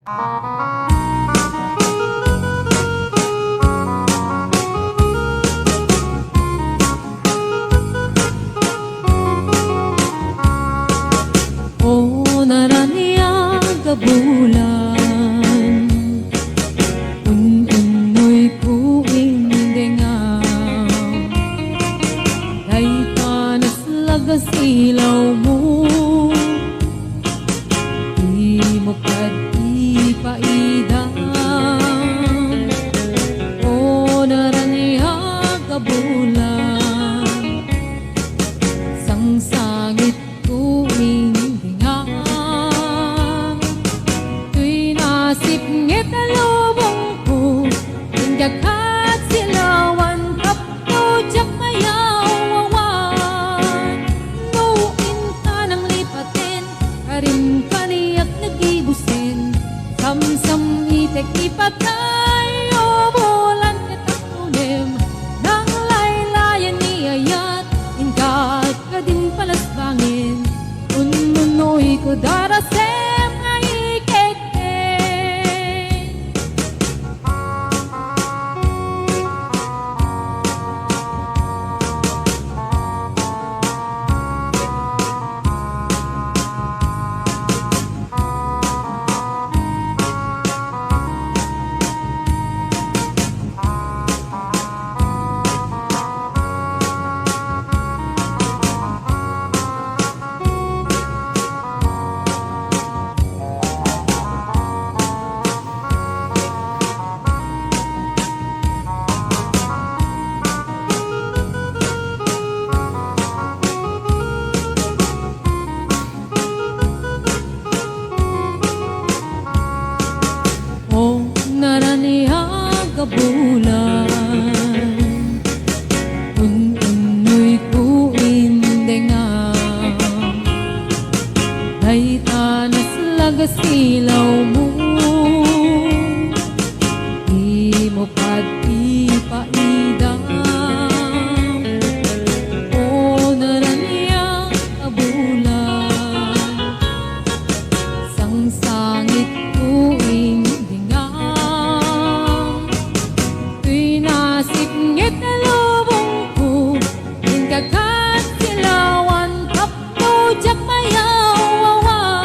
O naraniya kabulan, unoy kuing dengaw, day panas lagas ilaw mo, di mo ipaida. O naraniya kabulan, sang sangit kuing sipngit na lubong ko, tinggakat silawan, kapujak mayawawan. Nuin ka ng lipatin, karin kaniyak nagibusin, samsam itek ipatay, o bulan katakunim, nang laylayan ni ayat, ingkat ka din palasbangin, ununoy ko darasem. Kabulan, unoy kuing dengaw, day tanas lagas ilaw mo, di mo ipaida. O naraniya kabulan, sang sangit kuing sipngit na lubong ko, tinggakat silawan, kapujak mayawawan.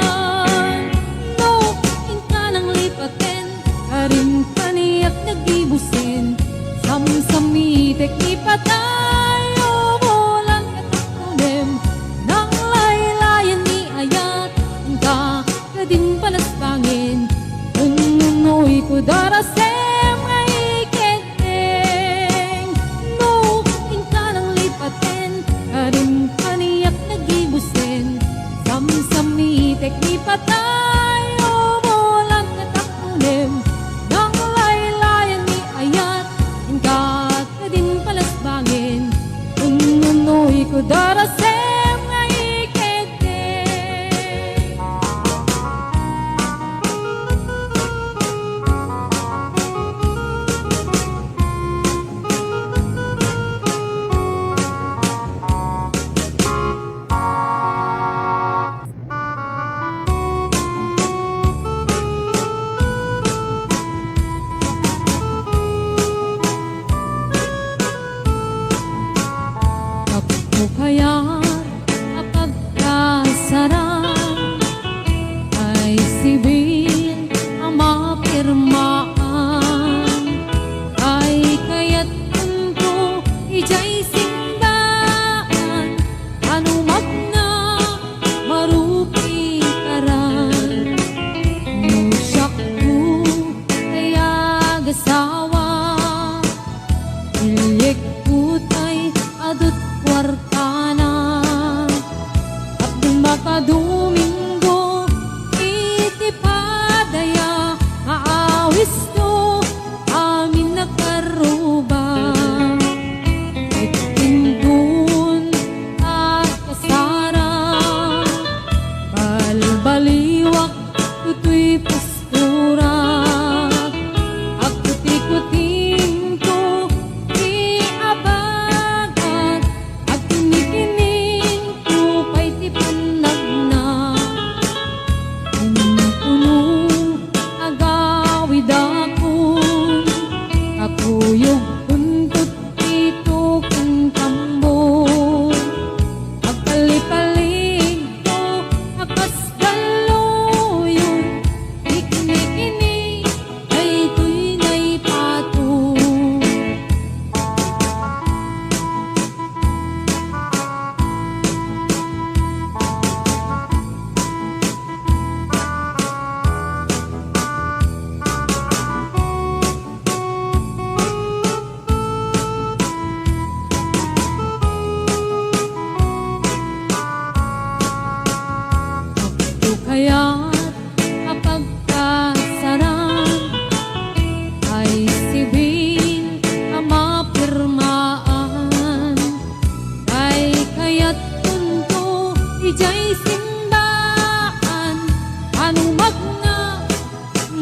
Nuin ka ng lipatin, karin kaniyak nagibusin, samsam itek ipatay, o bulan katakunim, nang laylayan ni ayat, ingka ka din palasbangin, ununoy ko darasem. Karin kaniyak nagibusin, samsam itek ipatay, o bulan katakunim, nang laylayan ni ayat, ingkat ka din palasbangin, ununoy ko darasem nga ikete.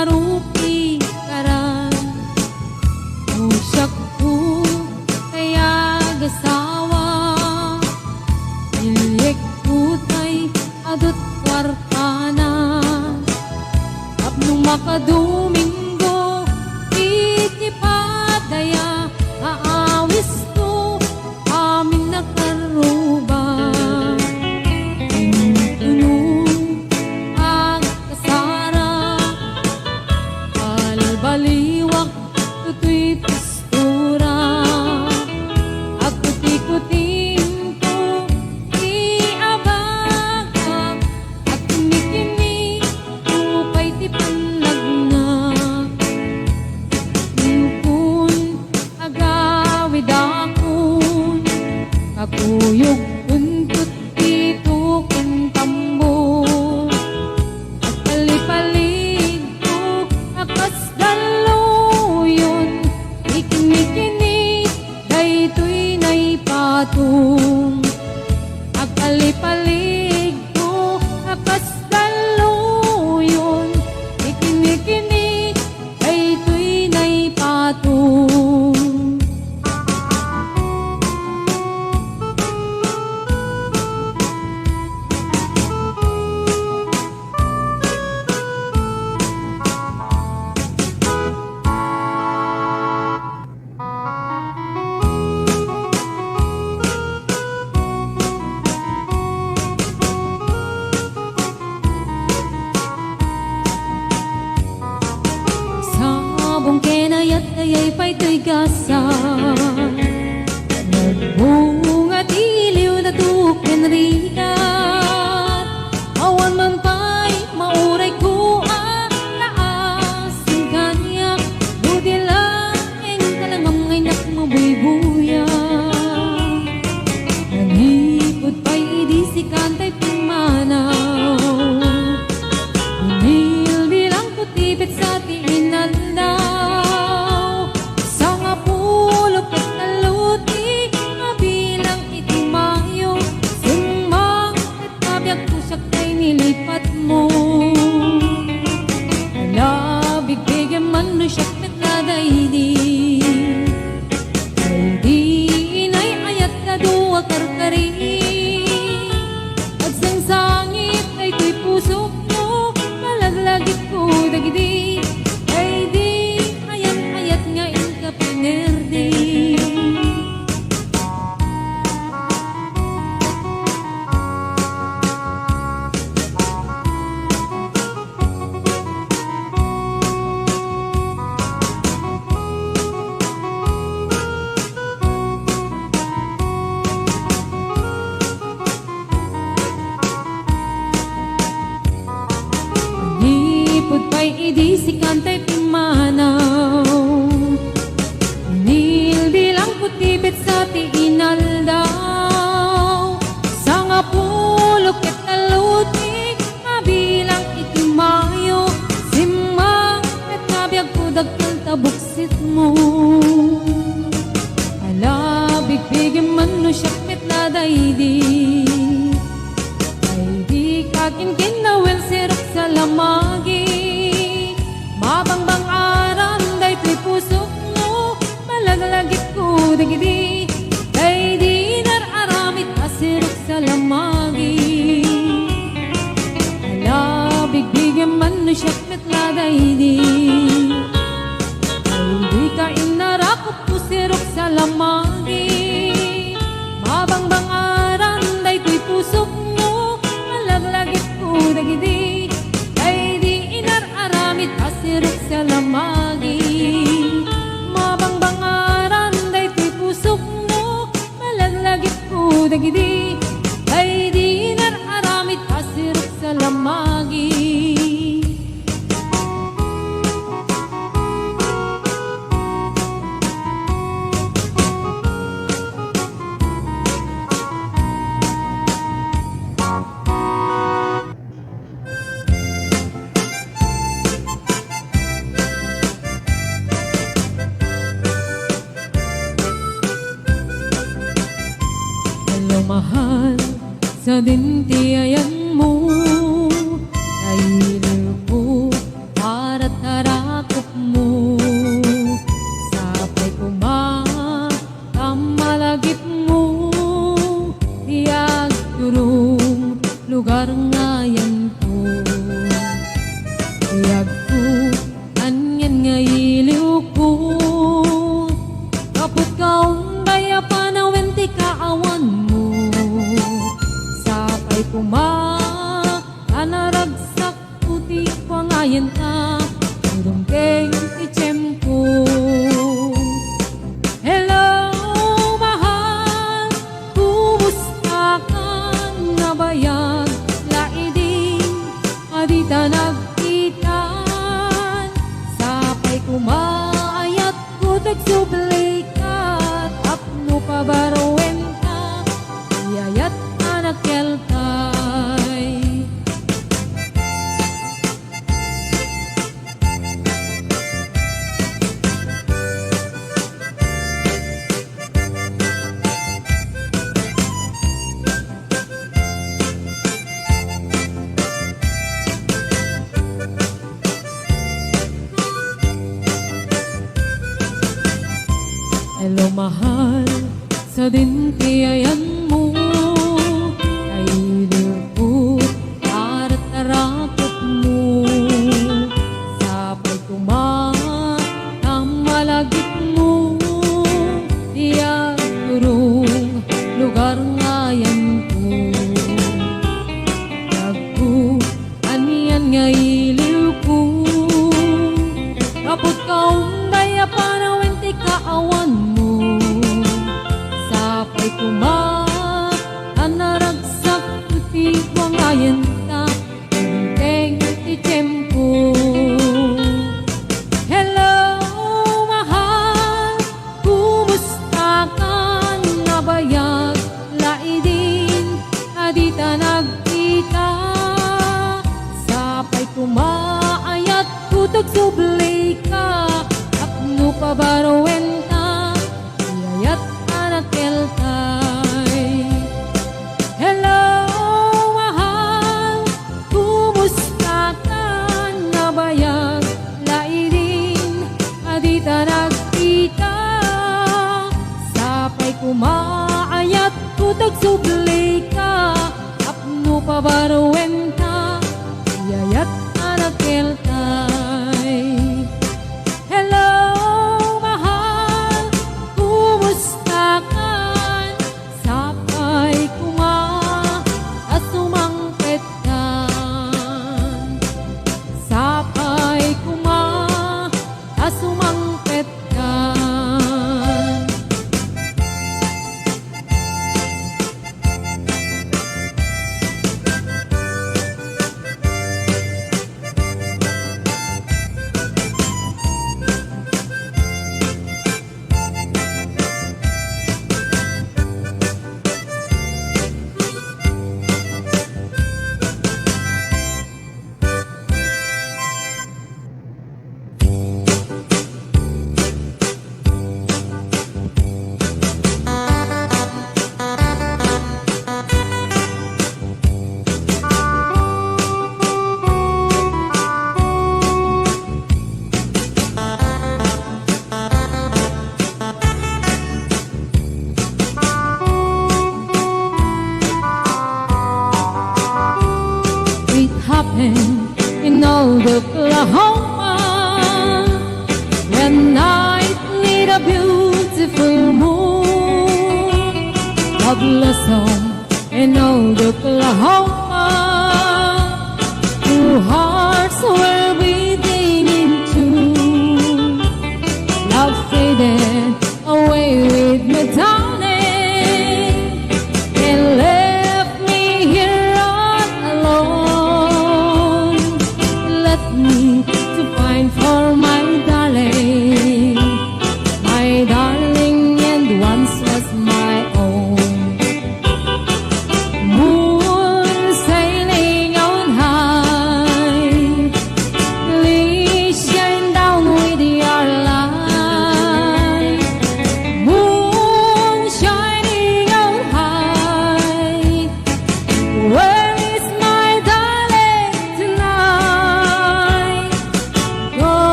marupi karan usak ko kaya gasawa ilik putay adot kwartana tapno makadomingo iti padaya aawis ko amin nakaruba tunong ang kasara baliwak tutoy pistura at kuti-kutin ko iabagak at kini-kini upay ti panagnak nukun agawid akon kakuyog untut dito ken tambo at palipalig ko akas daluyon ikini-kini daytoy nay patung agpalipalig ko akas daluyon ikini-kini daytoy nay patung. Sabong kenayat kaya'y pa'y gasa nagbunga tiliw na tuken rigat awan man pa'y mauray ko laasing kanyak budi laeng kalangam ngaynak mabuybuya nanipod pa'y idisi kantay pimanaw bilang putipit sa tiinandaw sa nga pulok at naluti mabilang iti mayo sumang at kabyak tusak kay nilipat mo alabig bigyan man no siyak nagladaydi ay di inay ayat na duwa karkari at sang sangit ay tuy pusok mo malaglagit ko dagdi ay di ayat-ayat nga inka pinerdi nipod pa'y idisi kantay pimanaw nilbilang putibit sa tiinaldaw sa nga pulok ket taluti mabilang iti mayo simang ket nabiyag ko dagkal tabuksit mo alabig bigyan man no siyak ket ladaydi ay di kakin kinawel sirok sa lamagi mabangbang aram daytoy pusok mo malaglagit ko dagidi ay di nararamit asirok sa lamagi alabig bigyan man no siyak metladaydi ay di ka inarakot ko sirok sa lamagi mabangbang aram daytoy pusok mo malaglagit ko dagidi ay di inararamit asirok sa lamagi mabangbangaran daytoy pusok mo malaglagit ko dagidi ay di inararamit asirok sa lamagi. tarakop mo. Sapay kuma kamalagip mo, diag turong lugar ngayon ko. Diag ko anyan nga iliw ko, kaput kaong daya panawin ti kaawan mo. Sapay kuma anaragsak puti pangayan ta, turong keng ichem ko. Hello mahal, kumusta ka na bayag? Laiding adita nagkitan, sapay kumaayat ko tagsublikat, apno pabarowen ka, iyayat anak keltay. Hello mahal, sa dintiyayan mo ay lupot at tarakot mo. Sapay kumamalagit mo, diyan turong lugar ngayon ko. Nagko aniyan nga iliw ko, kaput kaong daya panawin ti kaawan mo. Sapay kuma anaragsak puti wangayen ta, teng ti tempo. Hello mahal, kumusta ka na bayag? Laidin adita nagkita, sapay kumaayat kutag sublay ka, apno pabarowen ta, iyayat anak keltay. Hello mahal, kumusta ka na bayag? Laidin adita nagkita, sapay kumaayat kutag sublay ka, apno pabarowen ta, iyayat anak keltay. Hello mahal,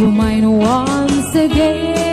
you mind once again?